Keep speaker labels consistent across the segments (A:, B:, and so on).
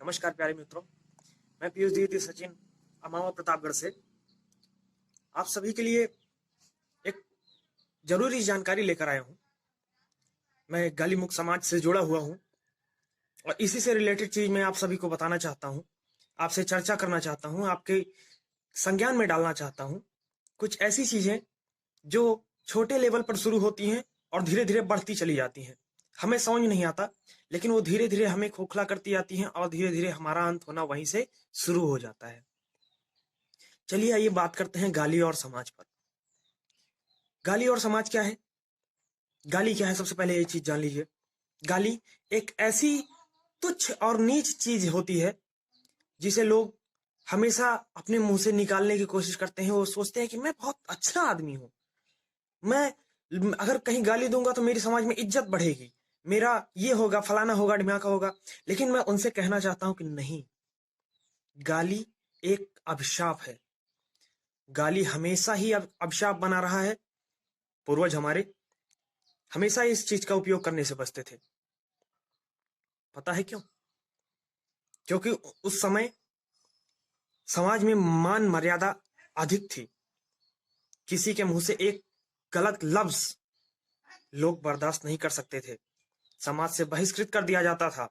A: नमस्कार प्यारे मित्रों, मैं पीयूष द्विवेदी सचिन अमावा प्रतापगढ़ से आप सभी के लिए एक जरूरी जानकारी लेकर आया हूं। मैं गाली मुक्त समाज से जुड़ा हुआ हूं और इसी से रिलेटेड चीज मैं आप सभी को बताना चाहता हूं, आपसे चर्चा करना चाहता हूं, आपके संज्ञान में डालना चाहता हूं। कुछ ऐसी चीजें जो छोटे लेवल पर शुरू होती हैं और धीरे धीरे बढ़ती चली जाती हैं, हमें समझ नहीं आता, लेकिन वो धीरे धीरे हमें खोखला करती जाती हैं और धीरे धीरे हमारा अंत होना वहीं से शुरू हो जाता है। चलिए आइए बात करते हैं गाली और समाज पर। गाली और समाज क्या है? गाली क्या है, सबसे पहले ये चीज जान लीजिए। गाली एक ऐसी तुच्छ और नीच चीज होती है जिसे लोग हमेशा अपने मुंह से निकालने की कोशिश करते हैं। वो सोचते हैं कि मैं बहुत अच्छा आदमी हूं, मैं अगर कहीं गाली दूंगा तो मेरी समाज में इज्जत बढ़ेगी, मेरा ये होगा, फलाना होगा, ढिमाका होगा। लेकिन मैं उनसे कहना चाहता हूं कि नहीं, गाली एक अभिशाप है। गाली हमेशा ही अभिशाप बना रहा है। पूर्वज हमारे हमेशा इस चीज का उपयोग करने से बचते थे। पता है क्यों? क्योंकि उस समय समाज में मान मर्यादा अधिक थी। किसी के मुंह से एक गलत लफ्ज लोग बर्दाश्त नहीं कर सकते थे, समाज से बहिष्कृत कर दिया जाता था।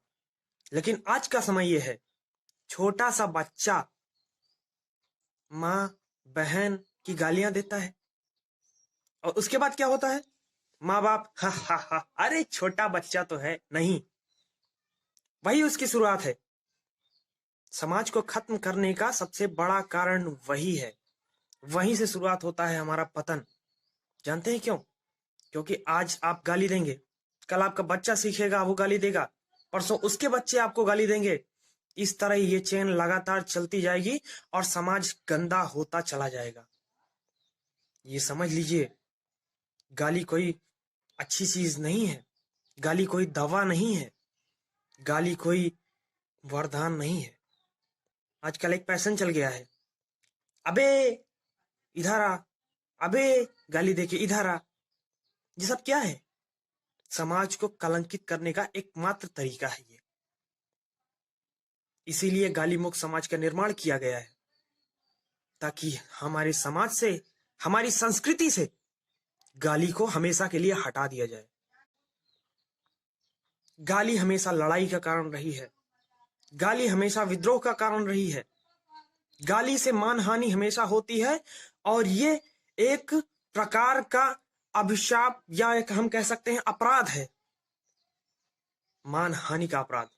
A: लेकिन आज का समय यह है, छोटा सा बच्चा माँ बहन की गालियां देता है और उसके बाद क्या होता है? माँ बाप हा हा हा, अरे छोटा बच्चा तो है। नहीं, वही उसकी शुरुआत है। समाज को खत्म करने का सबसे बड़ा कारण वही है। वहीं से शुरुआत होता है हमारा पतन। जानते हैं क्यों? क्योंकि आज आप गाली देंगे, कल आपका बच्चा सीखेगा, वो गाली देगा, परसों उसके बच्चे आपको गाली देंगे। इस तरह ये चेन लगातार चलती जाएगी और समाज गंदा होता चला जाएगा। ये समझ लीजिए, गाली कोई अच्छी चीज नहीं है, गाली कोई दवा नहीं है, गाली कोई वरदान नहीं है। आजकल एक पैशन चल गया है, अबे इधर आ, अबे गाली देके इधर आ। ये सब क्या है? समाज को कलंकित करने का एकमात्र तरीका है ये। इसीलिए गाली मुक्त समाज का निर्माण किया गया है, ताकि हमारे समाज से, हमारी संस्कृति से गाली को हमेशा के लिए हटा दिया जाए। गाली हमेशा लड़ाई का कारण रही है, गाली हमेशा विद्रोह का कारण रही है, गाली से मानहानि हमेशा होती है और ये एक प्रकार का अभिशाप या एक हम कह सकते हैं अपराध है, मानहानि का अपराध।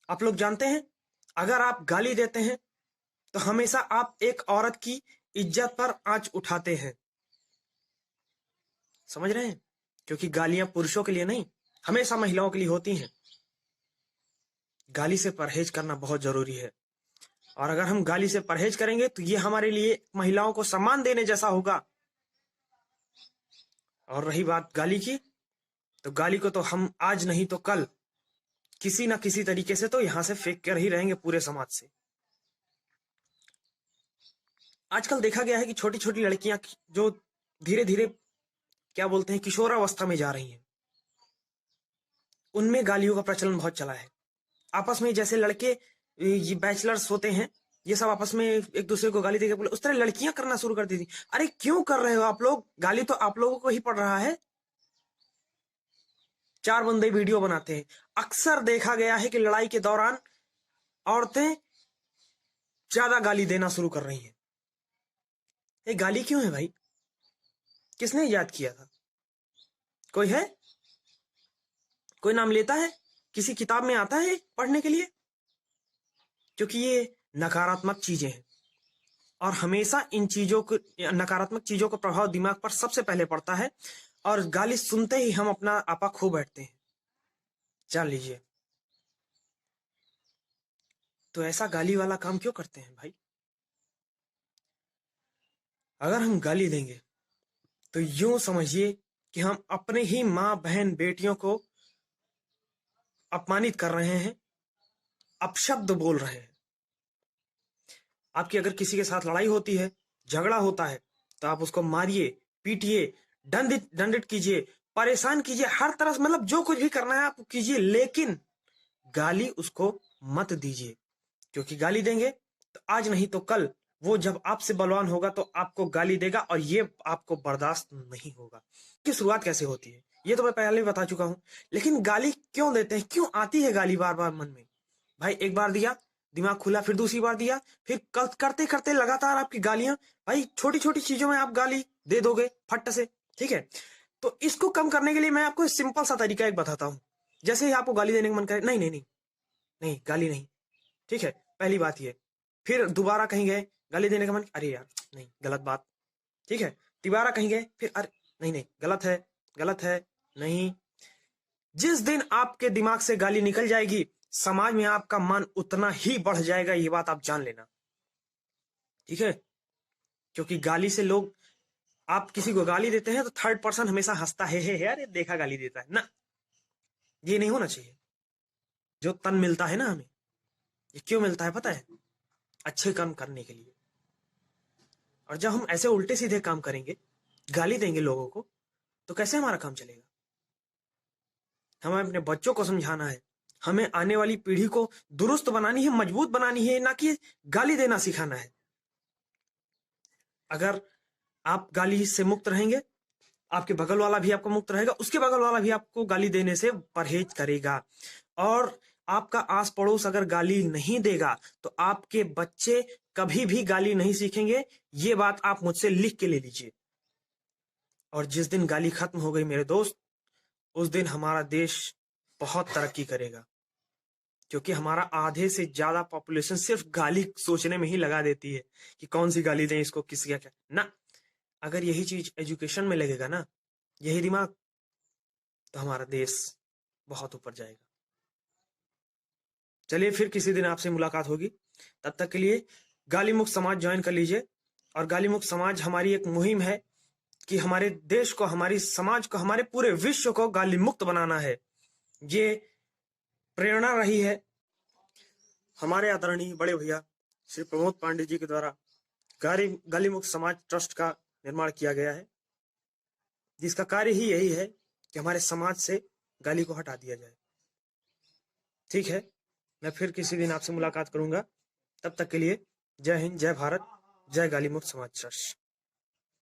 A: आप लोग जानते हैं, अगर आप गाली देते हैं तो हमेशा आप एक औरत की इज्जत पर आंच उठाते हैं। समझ रहे हैं? क्योंकि गालियां पुरुषों के लिए नहीं, हमेशा महिलाओं के लिए होती हैं। गाली से परहेज करना बहुत जरूरी है, और अगर हम गाली से परहेज करेंगे तो ये हमारे लिए महिलाओं को सम्मान देने जैसा होगा। और रही बात गाली की, तो गाली को तो हम आज नहीं तो कल किसी ना किसी तरीके से तो यहां से फेंक कर ही रहेंगे पूरे समाज से। आजकल देखा गया है कि छोटी छोटी लड़कियां जो धीरे धीरे क्या बोलते हैं किशोरावस्था में जा रही हैं, उनमें गालियों का प्रचलन बहुत चला है। आपस में जैसे लड़के ये बैचलर्स होते हैं, ये सब आपस में एक दूसरे को गाली देकर बोले, उस तरह लड़कियां करना शुरू कर दी थी। अरे क्यों कर रहे हो आप लोग? गाली तो आप लोगों को ही पड़ रहा है। चार बंदे वीडियो बनाते हैं। अक्सर देखा गया है कि लड़ाई के दौरान औरतें ज्यादा गाली देना शुरू कर रही हैं। ये गाली क्यों है भाई? किसने याद किया था? कोई है? कोई नाम लेता है? किसी किताब में आता है पढ़ने के लिए? क्योंकि ये नकारात्मक चीजें हैं और हमेशा इन चीजों को, नकारात्मक चीजों का प्रभाव दिमाग पर सबसे पहले पड़ता है और गाली सुनते ही हम अपना आपा खो बैठते हैं। जान लीजिए। तो ऐसा गाली वाला काम क्यों करते हैं भाई? अगर हम गाली देंगे तो यूं समझिए कि हम अपने ही माँ बहन बेटियों को अपमानित कर रहे हैं, अपशब्द बोल रहे हैं। आपकी अगर किसी के साथ लड़ाई होती है, झगड़ा होता है, तो आप उसको मारिए, पीटिए, दंडित कीजिए, परेशान कीजिए, हर तरह से, मतलब जो कुछ भी करना है आप कीजिए, लेकिन गाली उसको मत दीजिए, क्योंकि गाली देंगे तो आज नहीं तो कल वो जब आपसे बलवान होगा तो आपको गाली देगा और ये आपको बर्दाश्त नहीं होगा। की शुरुआत कैसे होती है ये तो मैं पहले ही बता चुका हूं, लेकिन गाली क्यों देते हैं, क्यों आती है गाली बार बार मन में? भाई एक बार दिया, दिमाग खुला, फिर दूसरी बार दिया, फिर करते करते लगातार आपकी गालियां, भाई छोटी छोटी चीजों में आप गाली दे दोगे फट से, ठीक है? तो इसको कम करने के लिए मैं आपको सिंपल सा तरीका एक बताता हूँ। जैसे ही आपको गाली देने का मन करे, नहीं नहीं नहीं नहीं गाली नहीं, ठीक है, पहली बात ये। फिर दोबारा कहीं गए, गाली देने का मन, अरे यार नहीं गलत बात, ठीक है। दोबारा कहीं गए, फिर अरे नहीं नहीं गलत है, नहीं। जिस दिन आपके दिमाग से गाली निकल जाएगी, समाज में आपका मान उतना ही बढ़ जाएगा, ये बात आप जान लेना, ठीक है? क्योंकि गाली से लोग, आप किसी को गाली देते हैं तो थर्ड पर्सन हमेशा हंसता है, अरे देखा गाली देता है ना, ये नहीं होना चाहिए। जो तन मिलता है ना हमें, ये क्यों मिलता है पता है? अच्छे काम करने के लिए। और जब हम ऐसे उल्टे सीधे काम करेंगे, गाली देंगे लोगों को, तो कैसे हमारा काम चलेगा? हमें अपने बच्चों को समझाना है, हमें आने वाली पीढ़ी को दुरुस्त बनानी है, मजबूत बनानी है, ना कि गाली देना सिखाना है। अगर आप गाली से मुक्त रहेंगे, आपके बगल वाला भी आपको मुक्त रहेगा, उसके बगल वाला भी आपको गाली देने से परहेज करेगा। और आपका आस पड़ोस अगर गाली नहीं देगा तो आपके बच्चे कभी भी गाली नहीं सीखेंगे, ये बात आप मुझसे लिख के ले लीजिए। और जिस दिन गाली खत्म हो गई मेरे दोस्त, उस दिन हमारा देश बहुत तरक्की करेगा, क्योंकि हमारा आधे से ज्यादा पॉपुलेशन सिर्फ गाली सोचने में ही लगा देती है कि कौन सी गाली दें इसको, किस क्या क्या ना। अगर यही चीज एजुकेशन में लगेगा ना, यही दिमाग, तो हमारा देश बहुत ऊपर जाएगा। चलिए फिर किसी दिन आपसे मुलाकात होगी, तब तक के लिए गाली मुक्त समाज ज्वाइन कर लीजिए। और गाली मुक्त समाज हमारी एक मुहिम है कि हमारे देश को, हमारी समाज को, हमारे पूरे विश्व को गाली मुक्त बनाना है। ये प्रेरणा रही है हमारे आदरणीय बड़े भैया श्री प्रमोद पांडे जी के द्वारा गाली मुक्त समाज ट्रस्ट का निर्माण किया गया है, जिसका कार्य ही यही है कि हमारे समाज से गाली को हटा दिया जाए। ठीक है, मैं फिर किसी दिन आपसे मुलाकात करूंगा, तब तक के लिए जय हिंद, जय भारत, जय गाली मुक्त समाज ट्रस्ट।